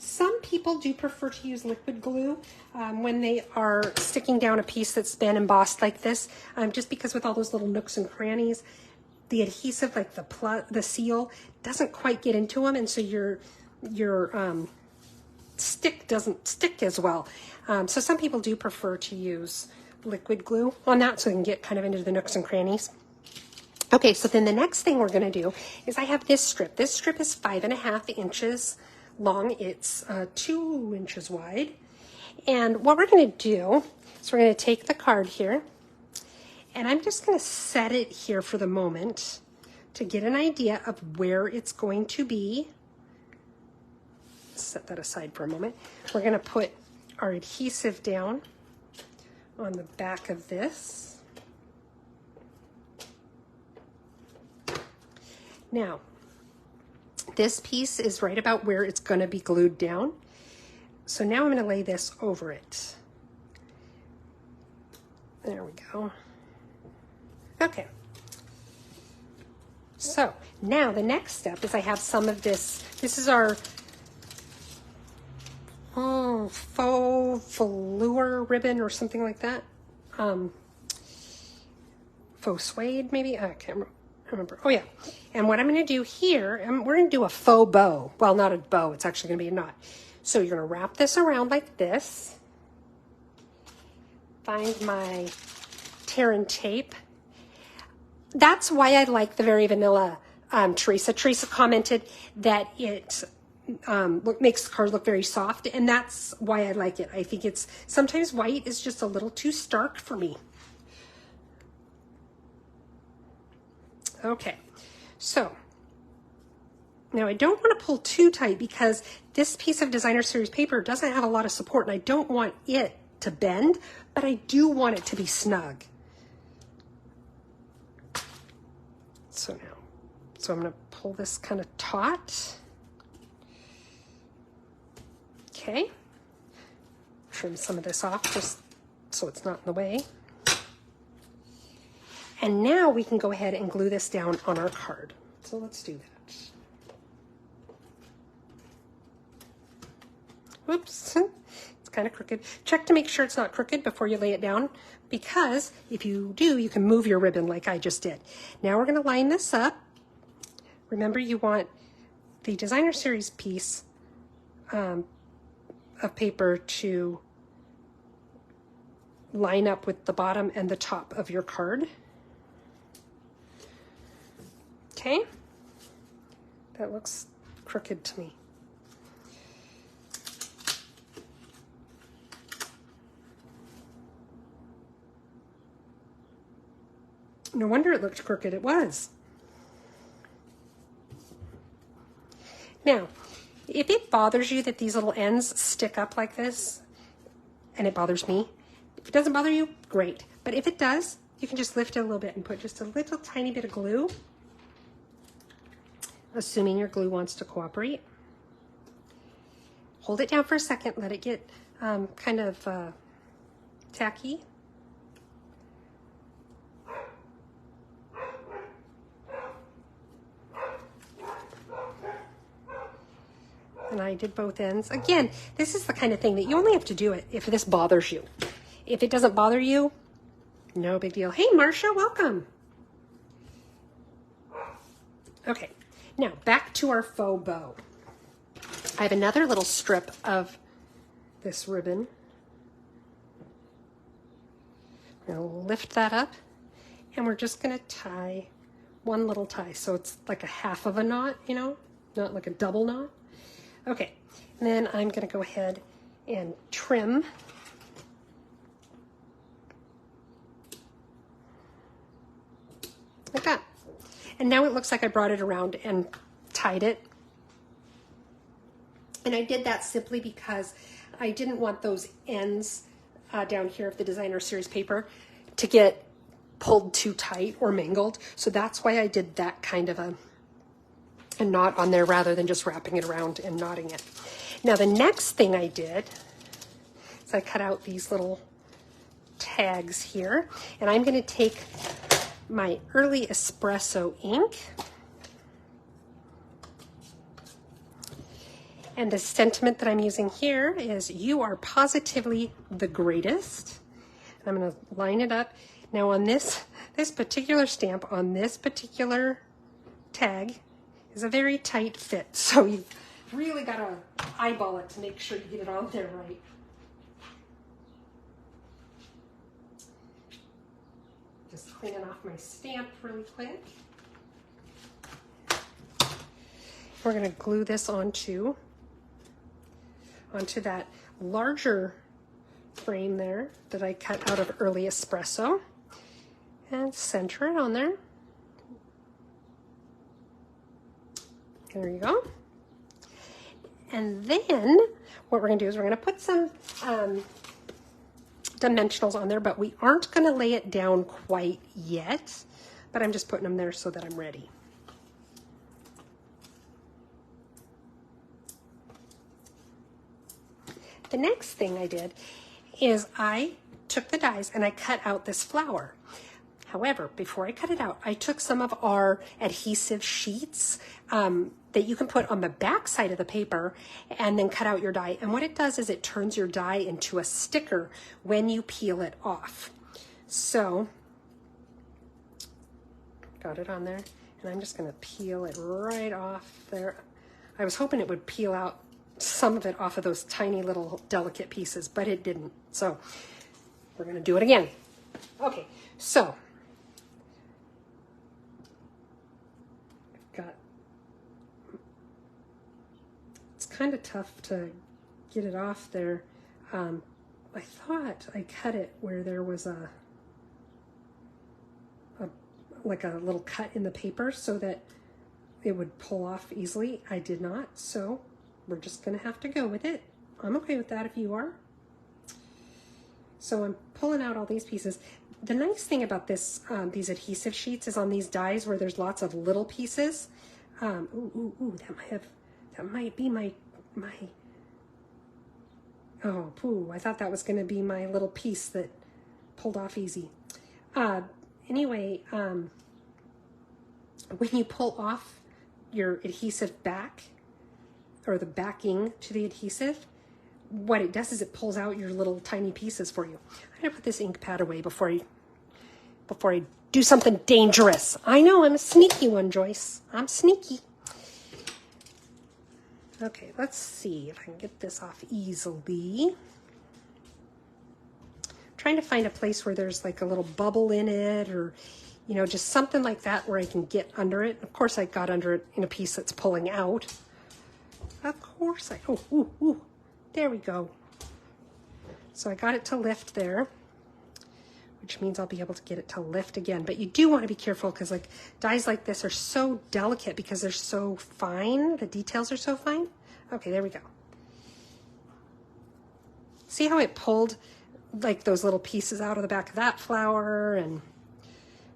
Some people do prefer to use liquid glue when they are sticking down a piece that's been embossed like this, just because with all those little nooks and crannies, the adhesive, like the seal, doesn't quite get into them, and so your stick doesn't stick as well. So some people do prefer to use liquid glue on that so they can get kind of into the nooks and crannies. Okay, so then the next thing we're going to do is I have this strip. This strip is 5 1/2 inches long. It's 2 inches wide. And what we're going to do is we're going to take the card here, and I'm just going to set it here for the moment to get an idea of where it's going to be. Set that aside for a moment. We're going to put our adhesive down on the back of this. Now, this piece is right about where it's going to be glued down. So now I'm going to lay this over it. There we go. Okay. So now the next step is I have some of this. This is our faux velour ribbon or something like that. Faux suede maybe? I can't remember. Oh yeah. And what I'm going to do here, we're going to do a faux bow. Well, not a bow. It's actually going to be a knot. So you're going to wrap this around like this. Find my tear and tape. That's why I like the Very Vanilla Teresa. Teresa commented that it makes the card look very soft, and that's why I like it. I think it's sometimes white is just a little too stark for me. Okay, so now I don't want to pull too tight because this piece of Designer Series paper doesn't have a lot of support, and I don't want it to bend, but I do want it to be snug. So I'm going to pull this kind of taut. Okay, trim some of this off just so it's not in the way. And now we can go ahead and glue this down on our card. So let's do that. Whoops, it's kind of crooked. Check to make sure it's not crooked before you lay it down, because if you do, you can move your ribbon like I just did. Now we're going to line this up. Remember, you want the Designer Series piece of paper to line up with the bottom and the top of your card. Okay, that looks crooked to me. No wonder it looked crooked. It was. Now, if it bothers you that these little ends stick up like this, and it bothers me, if it doesn't bother you, great. But if it does, you can just lift it a little bit and put just a little tiny bit of glue, assuming your glue wants to cooperate. Hold it down for a second, let it get kind of tacky. And I did both ends. Again, this is the kind of thing that you only have to do it if this bothers you. If it doesn't bother you, no big deal. Hey, Marcia, welcome. Okay, now back to our faux bow. I have another little strip of this ribbon. I'm going to lift that up, and we're just going to tie one little tie. So it's like a half of a knot, you know, not like a double knot. Okay, and then I'm going to go ahead and trim. Like that. And now it looks like I brought it around and tied it. And I did that simply because I didn't want those ends down here of the designer series paper to get pulled too tight or mangled. So that's why I did that kind of a knot on there rather than just wrapping it around and knotting it. Now the next thing I did is I cut out these little tags here, and I'm going to take my early espresso ink, and the sentiment that I'm using here is, "You are positively the greatest." And I'm going to line it up. Now on this particular stamp, on this particular tag, is a very tight fit. So you've really got to eyeball it to make sure you get it on there right. Just cleaning off my stamp really quick. We're going to glue this onto that larger frame there that I cut out of early espresso, and center it on there. There you go. And then what we're going to do is we're going to put some dimensionals on there, but we aren't going to lay it down quite yet, but I'm just putting them there so that I'm ready. The next thing I did is I took the dies and I cut out this flower. However, before I cut it out, I took some of our adhesive sheets that you can put on the back side of the paper and then cut out your die. And what it does is it turns your die into a sticker when you peel it off. So, got it on there, and I'm just going to peel it right off there. I was hoping it would peel out some of it off of those tiny little delicate pieces, but it didn't. So we're going to do it again. Okay, so I've got, it's kind of tough to get it off there. I thought I cut it where there was like a little cut in the paper so that it would pull off easily. I did not, so we're just going to have to go with it. I'm okay with that if you are. So I'm pulling out all these pieces. The nice thing about this, these adhesive sheets, is on these dies where there's lots of little pieces. That might be my. Oh, pooh! I thought that was going to be my little piece that pulled off easy. Anyway, when you pull off your adhesive back, or the backing to the adhesive, what it does is it pulls out your little tiny pieces for you. I'm gonna put this ink pad away before I do something dangerous. I know, I'm a sneaky one, Joyce. I'm sneaky. Okay, let's see if I can get this off easily. I'm trying to find a place where there's like a little bubble in it, or you know, just something like that where I can get under it. Of course, I got under it in a piece that's pulling out. Of course there we go. So I got it to lift there, which means I'll be able to get it to lift again. But you do want to be careful because like dies like this are so delicate because they're so fine. The details are so fine. Okay, there we go. See how it pulled like those little pieces out of the back of that flower, and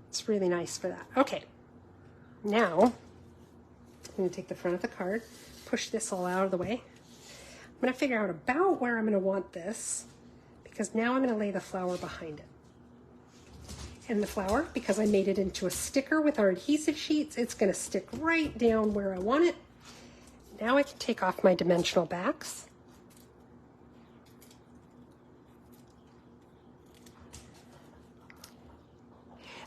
it's really nice for that. Okay, now I'm going to take the front of the card, push this all out of the way. I'm going to figure out about where I'm going to want this, because now I'm going to lay the flower behind it. And the flower, because I made it into a sticker with our adhesive sheets, it's going to stick right down where I want it. Now I can take off my dimensional backs.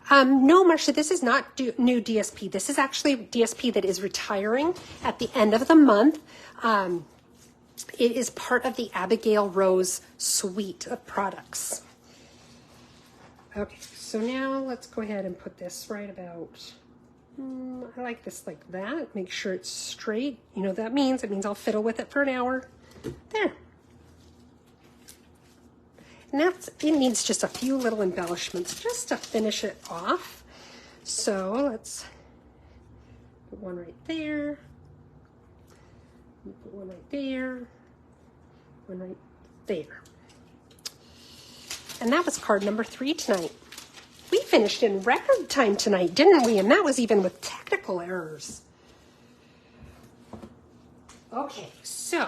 No, Marcia, this is not new DSP. This is actually DSP that is retiring at the end of the month. It is part of the Abigail Rose suite of products. Okay, so now let's go ahead and put this right about, I like this like that. Make sure it's straight. You know what that means? It means I'll fiddle with it for an hour. There. And it needs just a few little embellishments just to finish it off. So let's put one right there. Put one right there. One right there. And that was card number 3 tonight. We finished in record time tonight, didn't we? And that was even with technical errors. Okay, so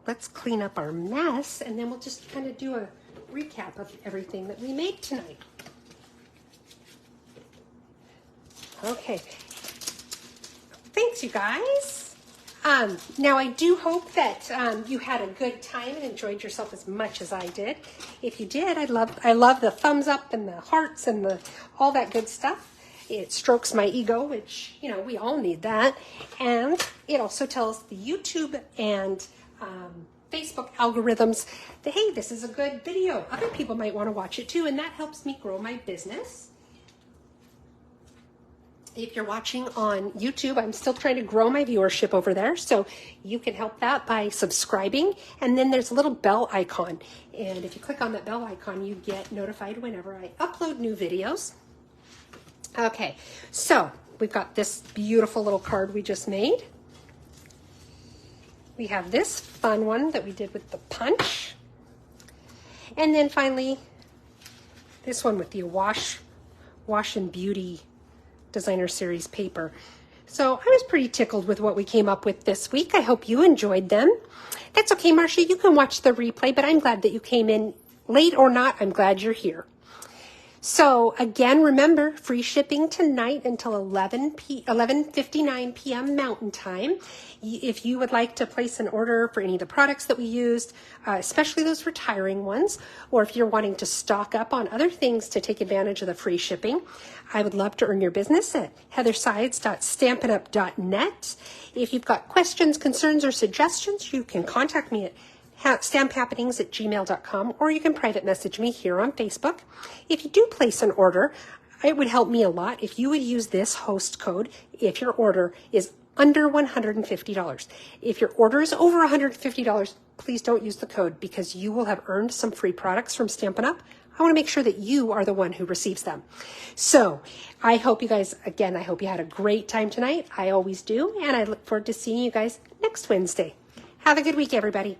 let's clean up our mess, and then we'll just kind of do a recap of everything that we made tonight. Okay. Thanks, you guys. Now, I do hope that you had a good time and enjoyed yourself as much as I did. If you did, I love the thumbs up and the hearts and all that good stuff. It strokes my ego, which, you know, we all need that. And it also tells the YouTube and Facebook algorithms that, hey, this is a good video. Other people might want to watch it too, and that helps me grow my business. If you're watching on YouTube, I'm still trying to grow my viewership over there, so you can help that by subscribing. And then there's a little bell icon. And if you click on that bell icon, you get notified whenever I upload new videos. Okay, so we've got this beautiful little card we just made. We have this fun one that we did with the punch. And then finally, this one with the Wash and Beauty Designer Series paper. So I was pretty tickled with what we came up with this week. I hope you enjoyed them. That's okay, Marcia, you can watch the replay, but I'm glad that you came in late or not. I'm glad you're here. So again, remember, free shipping tonight until 11:59 p.m. Mountain Time. If you would like to place an order for any of the products that we used, especially those retiring ones, or if you're wanting to stock up on other things to take advantage of the free shipping, I would love to earn your business at heathersides.stampinup.net. If you've got questions, concerns, or suggestions, you can contact me at stamphappenings@gmail.com, or you can private message me here on Facebook. If you do place an order, it would help me a lot if you would use this host code if your order is under $150. If your order is over $150, please don't use the code because you will have earned some free products from Stampin' Up! I want to make sure that you are the one who receives them. So I hope you guys, again, I hope you had a great time tonight. I always do, and I look forward to seeing you guys next Wednesday. Have a good week, everybody.